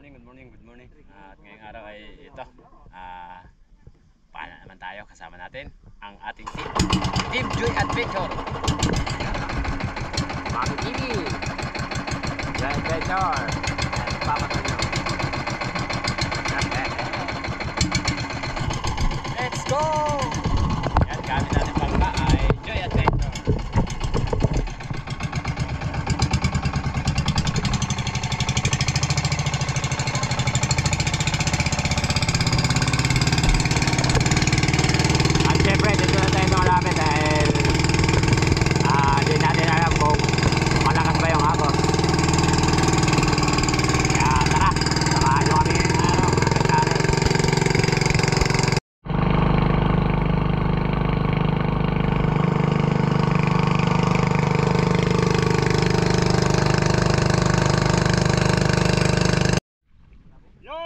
good morning. At ngayong araw ay ito. Paano naman tayo? Kasama natin ang ating Team Joy Adventure. Mami TV. Joy Adventure. And Papa Toyo. Let's go! Yan, gamit natin pangka ay Joy Adventure.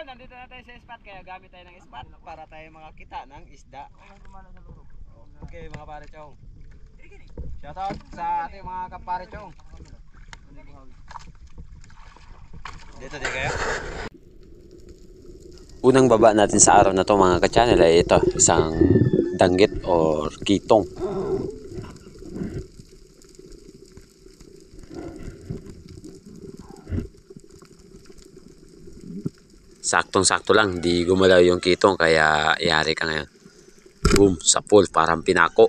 Nandito na tayo sa spot, kaya gamit tayo ng spot para tayo makakita ng isda. Okay mga pare chong, shoutout sa ating mga kapare chong. Dito din kayo. Unang baba natin sa araw na to mga ka-channel ay ito, isang danggit or kitong. Saktong-sakto lang, di gumalaw yung kitong, kaya yari ka ngayon. Boom, sa pool, parang pinako.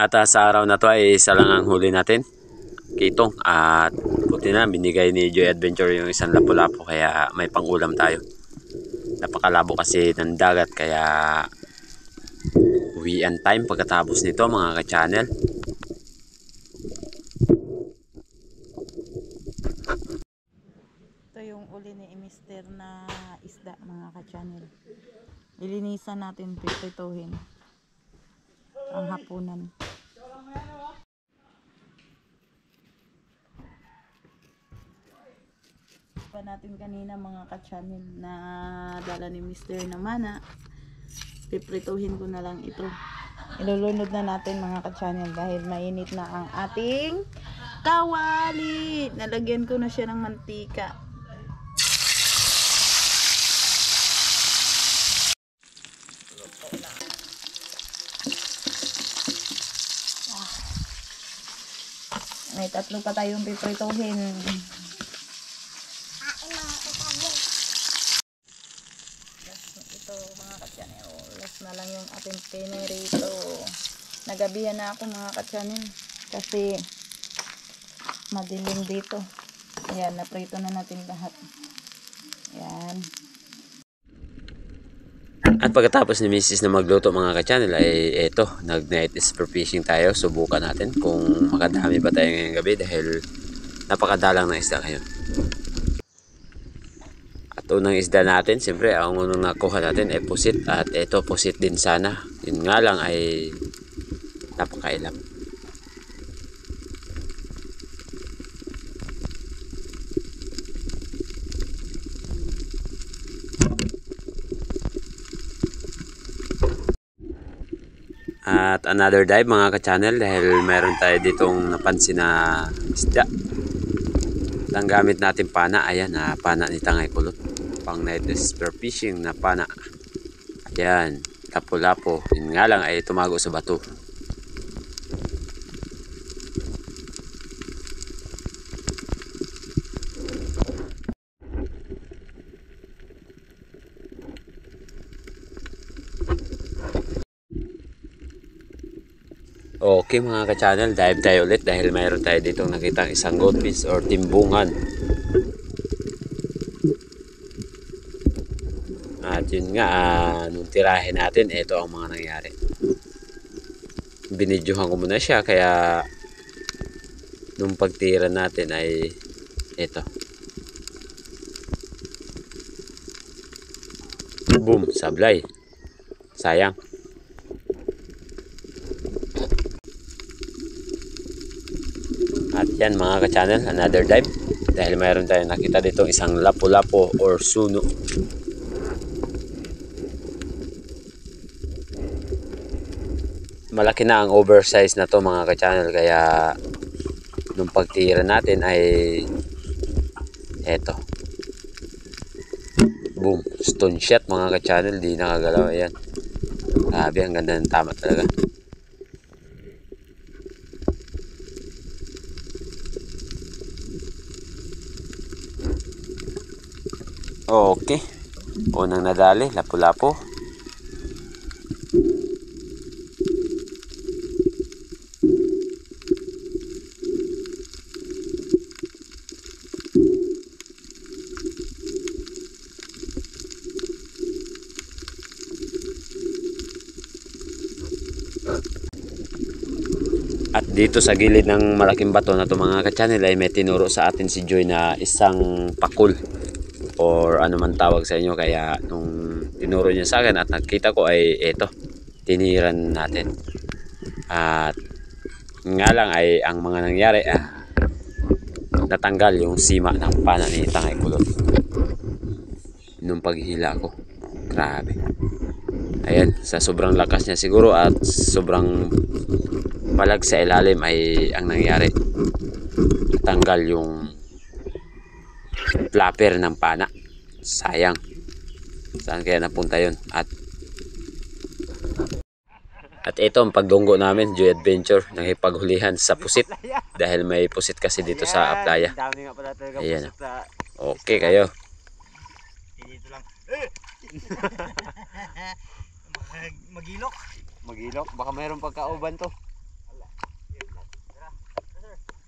At sa araw na to ay isa lang ang huli natin, kitong, at buti na binigay ni Joy Adventure yung isang lapu-lapu, kaya may pangulam tayo. Napakalabo kasi ng dagat, kaya uwian time pagkatapos nito mga ka-channel. Ito yung uli ni Mister na isda mga ka-channel. Ilinisan natin, pipituhin ang hapunan. Pa natin kanina mga ka-channel na dala ni Mister na mana. Piprituhin ko na lang ito. Ilulunod na natin mga ka-channel dahil mainit na ang ating kawali. Nalagyan ko na siya ng mantika. May tatlo pa tayong piprituhin. Ito mga ka-channel, last na lang yung ating pinirito. Nagabihan na ako mga ka-channel kasi madilim dito. Ayan, naprito na natin lahat. Ayan. At pagkatapos ni Mrs. na magluto mga ka-channel ay eto, nag-night spear fishing tayo. Subukan natin kung makadami ba tayo ngayong gabi dahil napakadalang ng isda ngayon. At unang isda natin, siyempre ang unang nakuha natin ay pusit, at eto pusit din sana. Yun nga lang ay napakailam. At another dive mga ka-channel dahil meron tayo ditong napansin na isda. Ang gamit natin pana, ayan, pana ni Tangay Kulot, pang night spear fishing na pana. Ayan, lapo-lapo, yun nga lang ay tumago sa bato. Okay mga ka-channel, dive tayo ulit dahil mayroon tayo ditong nakitang isang goldfish or timbungan. yun nga, nung tirahin natin, ito ang mga nangyari. Binidyohan ko muna siya, kaya nung pagtira natin ay ito. Boom, sablay. Sayang. At yan mga ka-channel, another dive. Dahil mayroon tayong nakita dito isang lapu-lapu or suno. Malaki na ang oversize na to mga ka-channel, kaya nung pagtira natin ay eto. Boom, stone shot mga ka-channel, di nakagalaw. Ayan, grabe, ang ganda ng tama talaga. Okay, unang nadali, lapu-lapu. At dito sa gilid ng malaking bato na to mga ka-channel ay may tinuro sa atin si Joy na isang pakul or ano man tawag sa inyo. Kaya nung tinuro niya sa akin at nakita ko ay eto, tiniran natin. At nga lang ay ang mga nangyari, natanggal yung sima ng pana ni Tangay Kulot nung paghila ko. Grabe. Ayan, sa sobrang lakas niya siguro at sobrang palag sa ilalim ay ang nangyari, tanggal yung flapper ng pana. Sayang, saan kaya napunta yun? At ito ang pagdunggo namin, Joy Adventure, nakipaghulihan sa pusit dahil may pusit kasi dito sa playa. Ayan, okay kayo. Dito lang. Magilok, baka mayroon pagkauban to.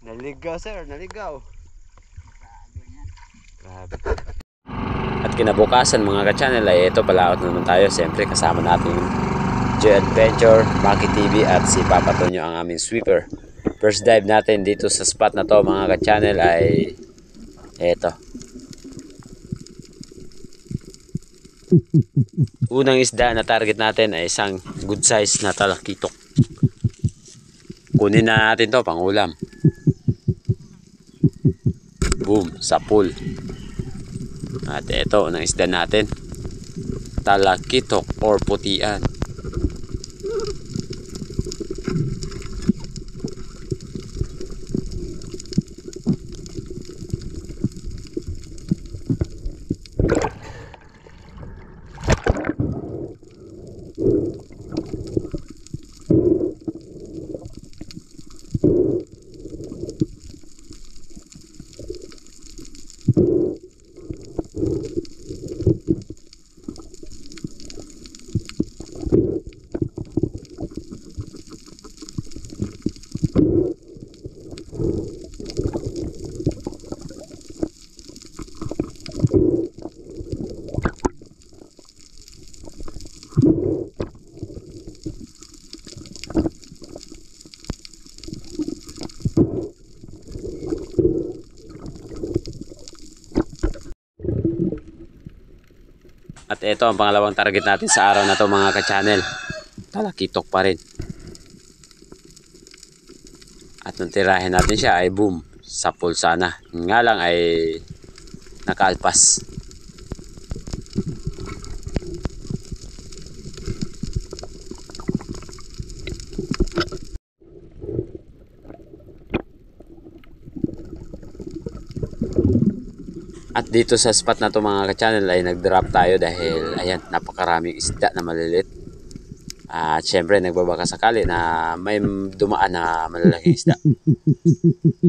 Naligaw sir, naligaw. Grabe. At kinabukasan mga ka-channel ay ito, palaot naman tayo. Siyempre kasama natin Joy Adventure, Maki TV at si Papa Tonyo, ang aming sweeper. First dive natin dito sa spot na to mga ka-channel ay ito. Unang isda na target natin ay isang good size na talakitok. Kunin na natin to pang ulam. Boom, sa pool. At ito, unang isda natin, talakitok or putian. At ito ang pangalawang target natin sa araw na to mga ka-channel. Talakitok pa rin. At nung tirahin natin siya ay boom, sa pulsana. Nga lang ay nakaalpas. At dito sa spot na to mga ka-channel ay nag-drop tayo dahil ayan, napakaraming isda na maliliit. At syempre nagbabaka sakali na may dumaan na malalaking isda.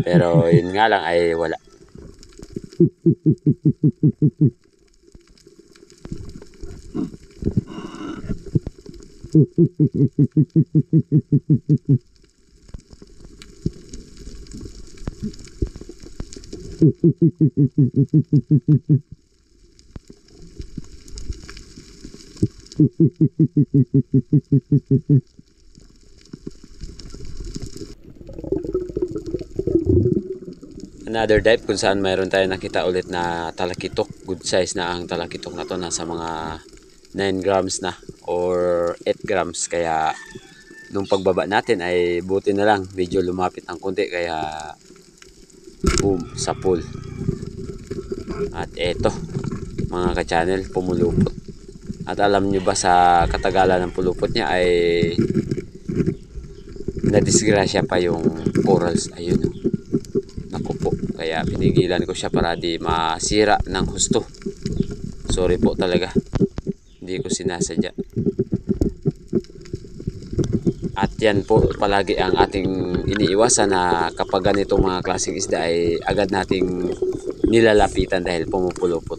Pero yun nga lang ay wala. Another dive kung saan mayroon tayo nakita ulit na talakitok. Good size na ang talakitok na to. Nasa mga 9 grams na or 8 grams. Kaya nung pagbaba natin ay buti na lang. Medyo lumapit ang konti kaya boom sa pool. At eto mga ka-channel, pumulupot. At alam nyo ba sa katagalan ng pulupot niya ay nadisgrasya pa yung corals. Ayun o. Naku po. Kaya pinigilan ko siya para di masira ng husto. Sorry po talaga. Hindi ko sinasadya. At yan po palagi ang ating iniiwasan na kapag ganitong mga klaseng isda ay agad nating nilalapitan dahil pumupulupot.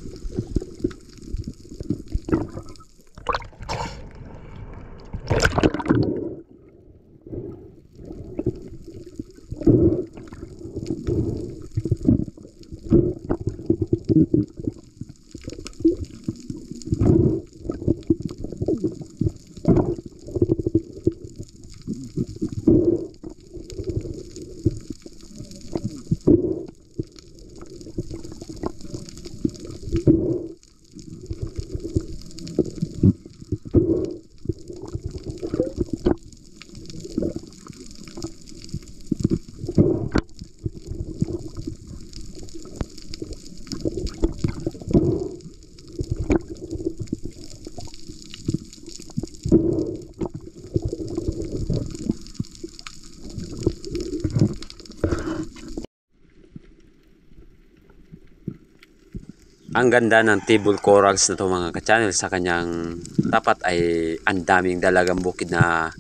Ang ganda ng table corals na to mga ka-channel, sa kanyang tapat ay ang daming dalagang bukid na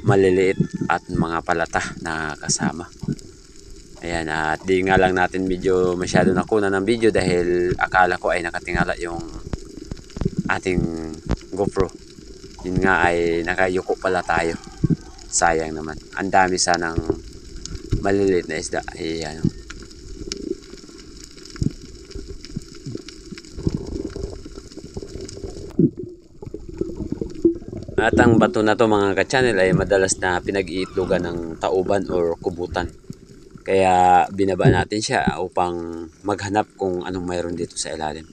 maliliit at mga palata na kasama. Ayan, at di nga lang natin medyo masyado nakunan ng video dahil akala ko ay nakatingala yung ating GoPro. Yun nga ay nakayuko pala tayo. Sayang naman. Ang dami sanang maliliit na isda. Ayan. At ang bato na to mga ka-channel ay madalas na pinag-iitlogan ng tauban or kubutan. Kaya binaba natin siya upang maghanap kung anong mayroon dito sa ilalim.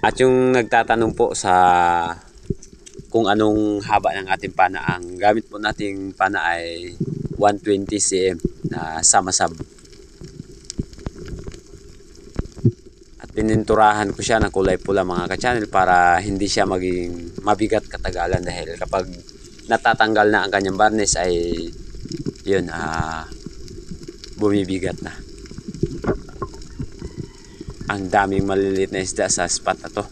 At yung nagtatanong po sa kung anong haba ng ating pana, ang gamit po nating pana ay 120 cm na sama-sab. Pininturahan ko siya ng kulay pula mga ka-channel para hindi siya maging mabigat katagalan dahil kapag natatanggal na ang kanyang varnish ay yun, bumibigat na. Ang daming maliliit na isda sa spot na to.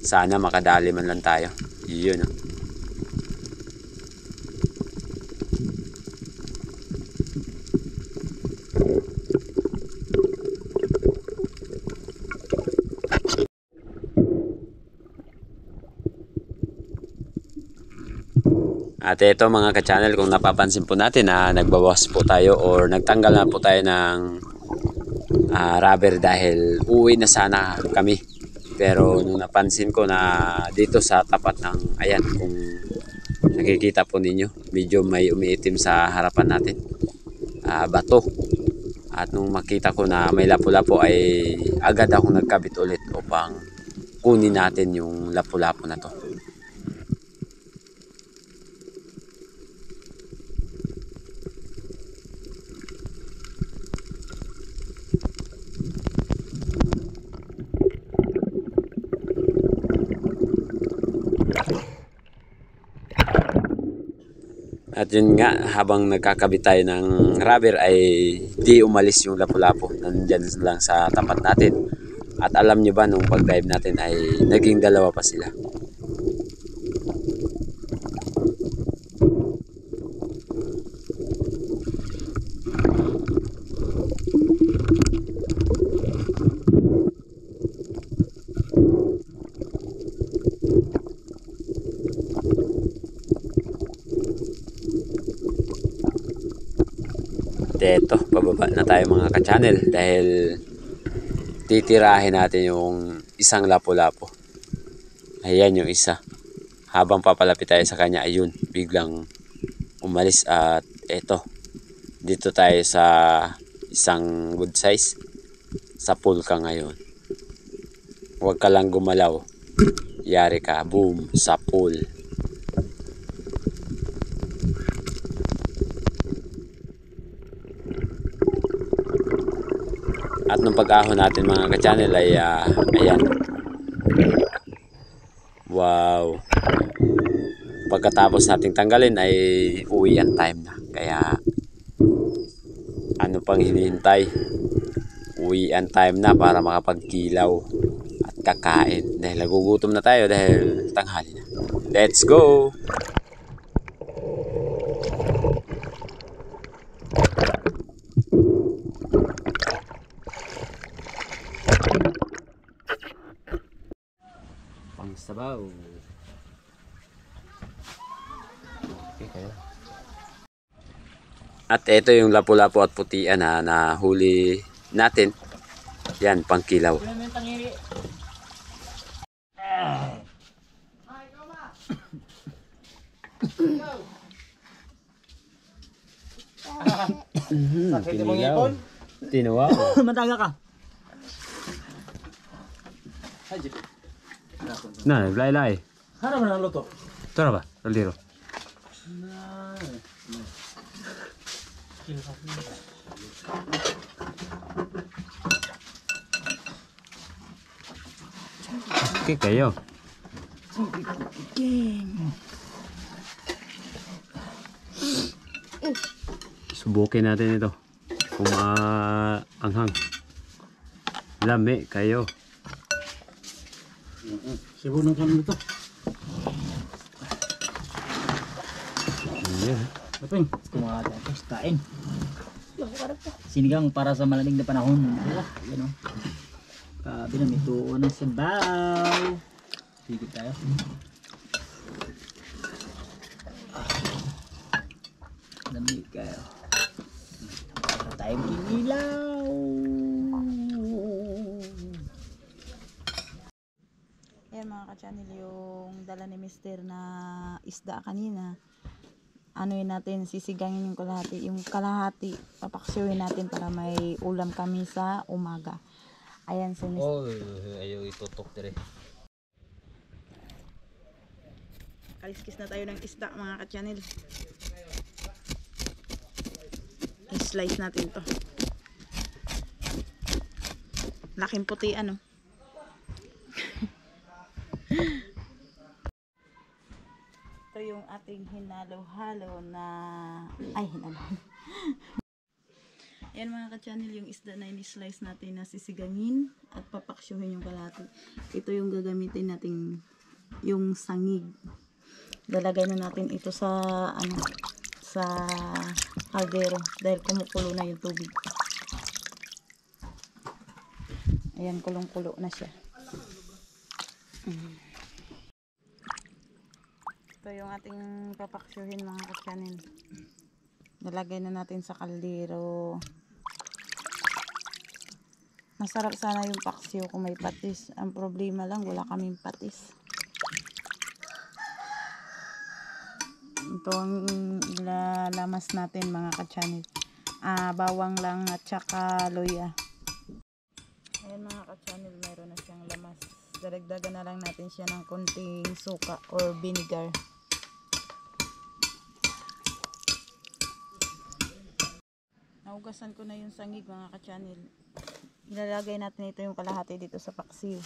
Sana makadali man lang tayo. Yun. At ito mga ka-channel, kung napapansin po natin na nagbawas po tayo or nagtanggal na po tayo ng rubber dahil uwi na sana kami. Pero nung napansin ko na dito sa tapat ng, ayan, kung nakikita po ninyo, medyo may umiitim sa harapan natin. Bato. At nung makita ko na may lapu-lapu ay agad akong nagkabit ulit upang kunin natin yung lapu-lapu na to. At yun nga, habang nagkakabit tayo ng rubber ay di umalis yung lapu-lapu. Nandyan lang sa tapat natin. At alam nyo ba, nung pag-dive natin ay naging dalawa pa sila. eto, pababa na tayo mga ka-channel dahil titirahin natin yung isang lapu-lapu. Ayan yung isa. Habang papalapit tayo sa kanya, ayun, biglang umalis at eto. Dito tayo sa isang good size. Sa pool ka ngayon. Huwag ka lang gumalaw. Yari ka, boom, sa pool. At nung pag-ahon natin mga ka-channel ay ayan. Wow. Pagkatapos nating tanggalin ay uwian time na. Kaya ano pang hinihintay? Uwian time na para makapagkilaw at kakain. Dahil nagugutom na tayo dahil tanghali na. Let's go! Pangsabaw. Okay kayo. At ito yung lapu-lapu at putian na huli natin. Yan, pangkilaw. Pinilaw. Tinuwa. Mataga ka. Na, laylay. Harap na ang luto. Tara ba? Kaldero. Okay kayo. Subukin natin ito. Kung anghang. Lami kayo. Sibo ng kami luto. Ayan. Laping. Kumaka tayo. Kain. Sinigang para sa malamig na panahon. Yan o. Binamituon ng sabaw. Higit tayo. Lamig kayo. Para tayong kinilaw. Ayan mga ka-channel, yung dala ni Mister na isda kanina. Anuin natin, sisigangin yung kalahati. Yung kalahati, papaksiwin natin para may ulam kami sa umaga. Ayan si Mister. Oh, ayaw itutok dire. Kaliskis na tayo ng isda mga ka-channel. I-slice natin to. Laking puti ano. Ito yung ating hinalo-halo na hinalo. Ayan mga ka-channel, yung isda na in-slice natin na sisigangin at papaksyohin yung kalahati. Ito yung gagamitin natin yung sangig. Lalagay na natin ito sa sa kaldero dahil kumukulo na yung tubig. Ayan, kulong-kulo na siya. Ito yung ating papaksyohin mga ka-channel. Nalagay na natin sa kaldero. Masarap sana yung paksiw kung may patis. Ang problema lang, wala kaming patis. Ito ang ilalamas natin mga ka-channel. Bawang lang at saka luya. Ayan mga ka-channel, mayroon na siyang lamas. Daragdagan na lang natin siya ng konting suka or vinegar. Naugasan ko na yung sangig mga ka-channel. Ilalagay natin ito yung kalahati dito sa paksiw.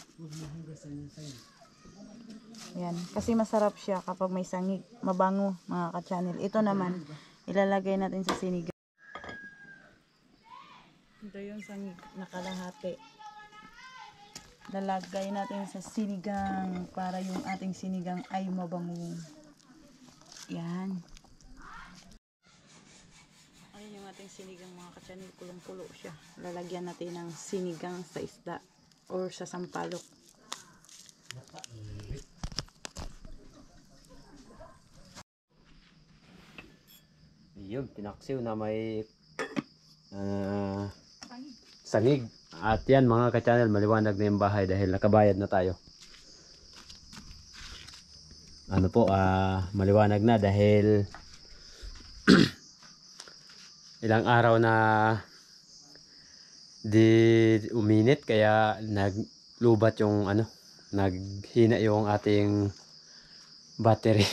Ayan. Kasi masarap siya kapag may sangig. Mabango mga ka-channel. Ito naman, ilalagay natin sa sinigang. Ito yung sangig na kalahati. Lalagay natin sa sinigang para yung ating sinigang ay mabango. Yan. Ayan yung ating sinigang mga ka-channel. Kulong-kulo siya. Lalagyan natin ng sinigang sa isda or sa sampalok. Yun, pinaksiw na may sangig. At yan mga ka-channel, maliwanag na yung bahay dahil nakabayad na tayo. Ano po, maliwanag na dahil ilang araw na di uminit kaya naglubat yung naghina yung ating battery.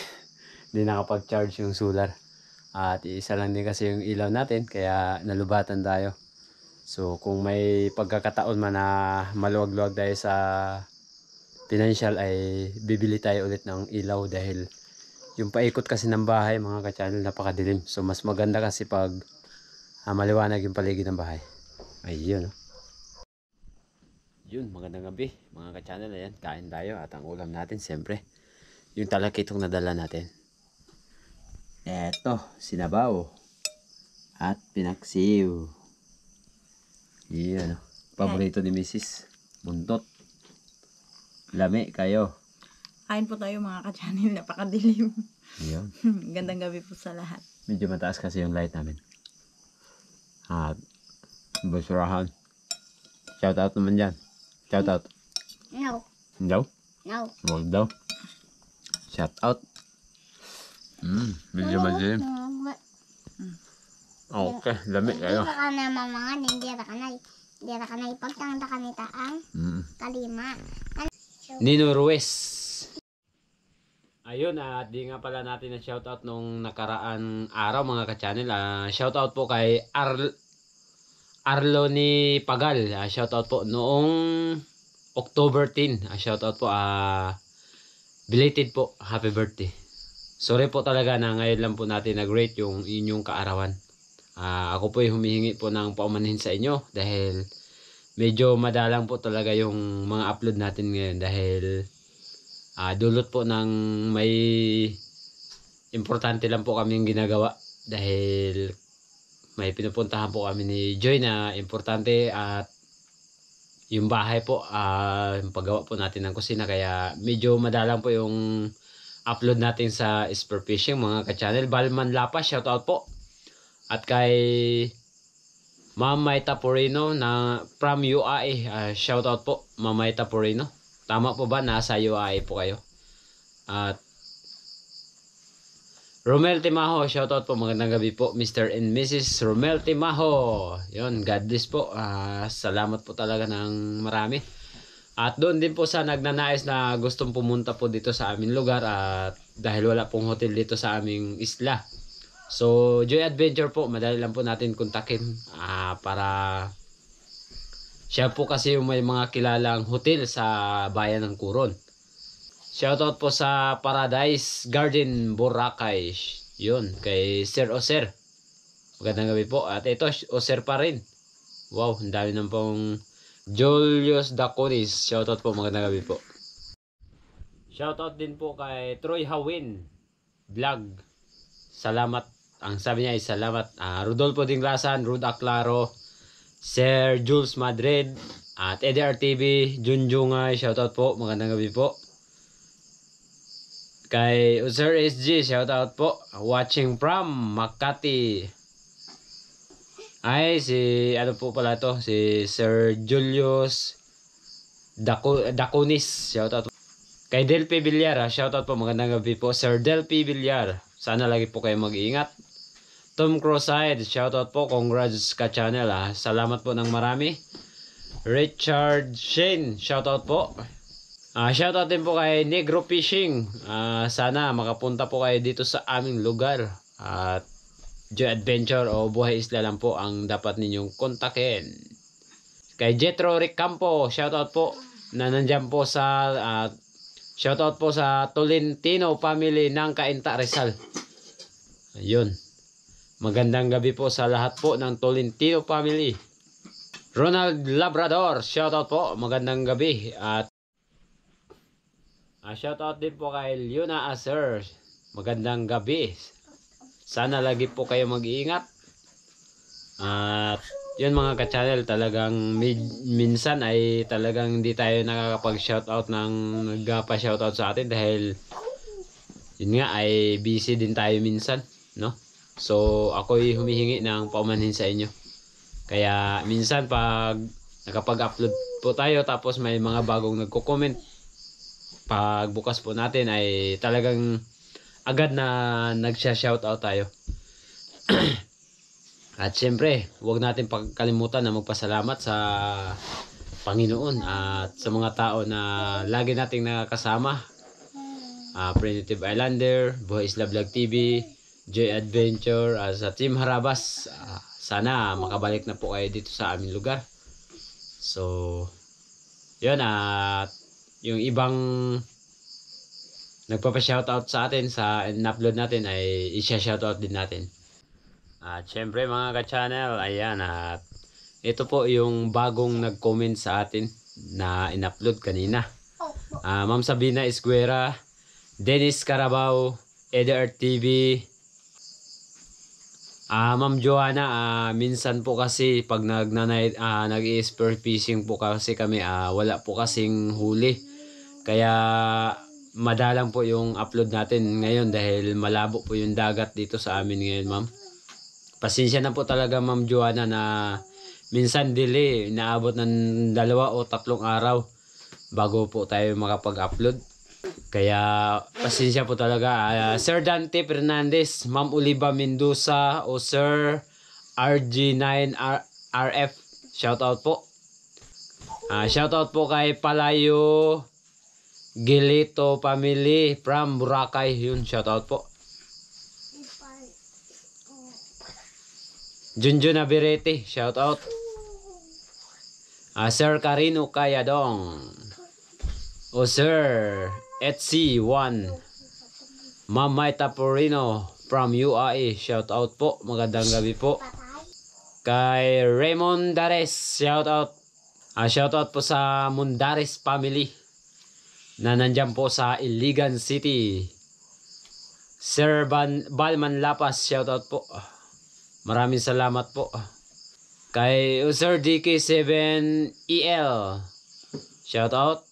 Di nakapag-charge yung solar. At isa lang din kasi yung ilaw natin kaya nalubatan tayo. So kung may pagkakataon man na maluwag-luwag tayo sa financial ay bibili tayo ulit ng ilaw dahil yung paikot kasi ng bahay mga ka-channel napakadilim. So mas maganda kasi pag maliwanag yung paligid ng bahay. Ayun. Yun, magandang gabi mga ka-channel. Ayan, kain tayo at ang ulam natin siyempre yung talakitong nadala natin. Eto, sinabaw at pinaksiw. Yan, paborito ni Mrs. Buntot. Lami kayo. Kain po tayo mga ka-channel, napakadilim. Yan. Gandang gabi po sa lahat. Medyo mataas kasi yung light namin. At basurahan. Shout out naman dyan. Shout out. No. Daw? No. Huwag daw. Shout out. Medyo madilim. Okay, lami kayo. Hindi ka na mamangan, hindi ra ka na ipagtangda ka nita ang kalima. Nino Ruiz. Ayun, at di nga pala natin na shoutout nung nakaraan araw mga ka-channel. Shoutout po kay Arlo ni Pagal. Shoutout po noong October 10. Shoutout po. Belated po. Happy birthday. Sorry po talaga na ngayon lang po natin nag-rate yung inyong kaarawan. Ako po ay humihingi po ng paumanhin sa inyo dahil medyo madalang po talaga yung mga upload natin ngayon dahil dulot po ng may importante lang po kaming ginagawa dahil may pinupuntahan po kami ni Joy na importante at yung bahay po, yung paggawa po natin ng kusina kaya medyo madalang po yung upload natin sa Spear Fishing mga ka-channel. Balman Lapa, shoutout po. At kay Ma'am Maita Porino na from UAE, shoutout po Ma'am Maita Porino. Tama po ba? Nasa UAE po kayo. At Romel Timaho, shoutout po. Magandang gabi po Mr. and Mrs. Romel Timaho. Yun, God bless po. Salamat po talaga ng marami. At doon din po sa nagnanais na gustong pumunta po dito sa aming lugar at dahil wala pong hotel dito sa aming isla. So, Joy Adventure po, madali lang po natin kontakin para siya po kasi yung may mga kilalang hotel sa bayan ng Coron. Shoutout po sa Paradise Garden, Boracay. Yun, kay Sir Oser. Magandang gabi po. At ito, Oser pa rin. Wow, ang dami ng pong Julius Daconis. Shoutout po, magandang gabi po. Shoutout din po kay Troy Hawin Vlog. Salamat. Ang sabi niya ay salamat. Rodolfo Dinglasan, Rud Aclaro, Sir Jules Madrid, at EDR TV, Junjungay. Shoutout po, magandang gabi po. Kay Sir SG, shoutout po. Watching from Makati. Ay, ano po pala to? Si Sir Julius Daconis. Shoutout po. Kay Delphi Villar, shoutout po. Magandang gabi po. Sir Delphi Villar. Sana lagi po kayo mag-iingat. Tom Croside, shoutout po. Congrats ka channel. Salamat po ng marami. Richard Shane, shoutout po. Shoutout din po kay Negro Fishing. Sana makapunta po kayo dito sa aming lugar. At Joy Adventure o Buhay Isla lang po ang dapat ninyong kontakin. Kay Jetro Rick Campo, shoutout po na nandyan po sa shoutout po sa Tolentino family ng Cainta Rizal. Ayun. Magandang gabi po sa lahat po ng Tolentino family. Ronald Labrador, shoutout po. Magandang gabi. At shoutout din po kay Liona Aser. Magandang gabi. Sana lagi po kayo mag-iingat. At yun mga ka-channel, talagang minsan ay talagang hindi tayo nakakapag-shoutout ng nagpa-shoutout sa atin dahil yun nga ay busy din tayo minsan, no? So ako'y humihingi ng paumanhin sa inyo. Kaya minsan pag nakapag-upload po tayo tapos may mga bagong nagko-comment, pag bukas po natin ay talagang agad na nagsha-shoutout tayo. At syempre, huwag natin pagkalimutan na magpasalamat sa Panginoon at sa mga tao na lagi nating nakakasama. Primitive Islander, Buhay Isla Vlog TV, Joy Adventure, sa Team Harabas. Sana makabalik na po kayo dito sa aming lugar. So, yun, at yung ibang nagpapa-shoutout sa atin sa in-upload natin ay isya-shoutout din natin. At syempre mga ka-channel, ayan, at ito po yung bagong nag-comment sa atin na in-upload kanina. Ma'am Sabina Esguera, Dennis Carabao, EDR TV, Ma'am Joanna, minsan po kasi pag nag-i-spear fishing po kasi kami, wala po kasing huli. Kaya madalang po yung upload natin ngayon dahil malabo po yung dagat dito sa amin ngayon, ma'am. Pasensya na po talaga, Ma'am Joanna, na minsan delay, inaabot ng 2 o 3 araw bago po tayo makapag-upload. Kaya pasensya po talaga. Sir Dante Fernandez, Ma'am Oliva Mendoza, o Sir RG9RF, shoutout po. Shoutout po kay Palayo Gilito Family from Boracay, yun, shoutout po. Junjun Abirete, shoutout. Sir Carino Kayadong, o Sir Etsy1, Ma'am Maita Porino from UAE, shoutout po. Magandang gabi po. Kay Raymond Dares, shoutout. Shoutout po sa Mundares family na nandyan po sa Iligan City. Sir Balman Lapas, shoutout po. Maraming salamat po. Kay Sir DK7EL, shoutout.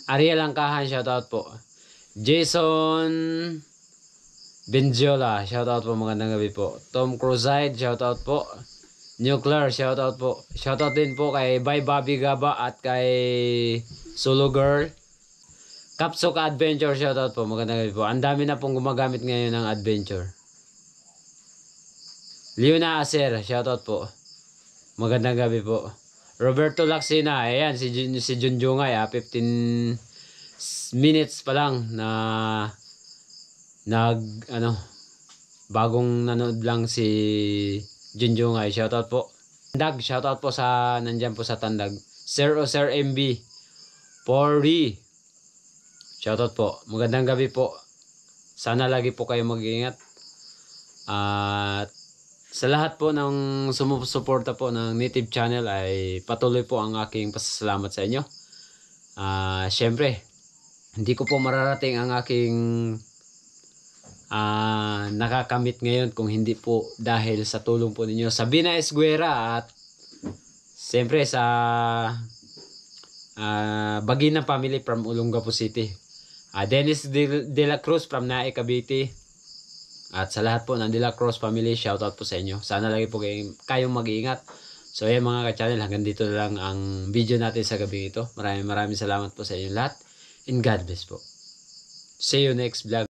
Ariel Angkahan, shoutout po. Jason Benjola, shoutout po. Magandang gabi po. Tom Cruzide, shoutout po. Nuclear, shoutout po. Shoutout din po kay Bye Bobby Gaba at kay Solo Girl. Kapsok Adventure, shoutout po. Magandang gabi po. Ang dami na pong gumagamit ngayon ng adventure. Leona Acer, shoutout po. Magandang gabi po. Roberto Laxina, ayan, si Junjungay, 15 minutes pa lang na bagong nanood lang si Junjungay, shoutout po. Tandag, shoutout po sa, nandyan po sa Tandag. Sir o Sir MB, 4D, shoutout po. Magandang gabi po. Sana lagi po kayo mag-iingat. At sa lahat po ng sumusuporta po ng Native Channel ay patuloy po ang aking pasasalamat sa inyo. Syempre, hindi ko po mararating ang aking nakakamit ngayon kung hindi po dahil sa tulong po ninyo. Sabina Esguera at syempre sa Bagina family from Olongapo City. Dennis De La Cruz from Nae, Cavite. At sa lahat po ng De La Cruz family, shoutout po sa inyo. Sana lagi po kayong mag-iingat. So ayan mga ka-channel, hanggang dito lang ang video natin sa gabi ito. Maraming salamat po sa inyo lahat. And God bless po. See you next vlog.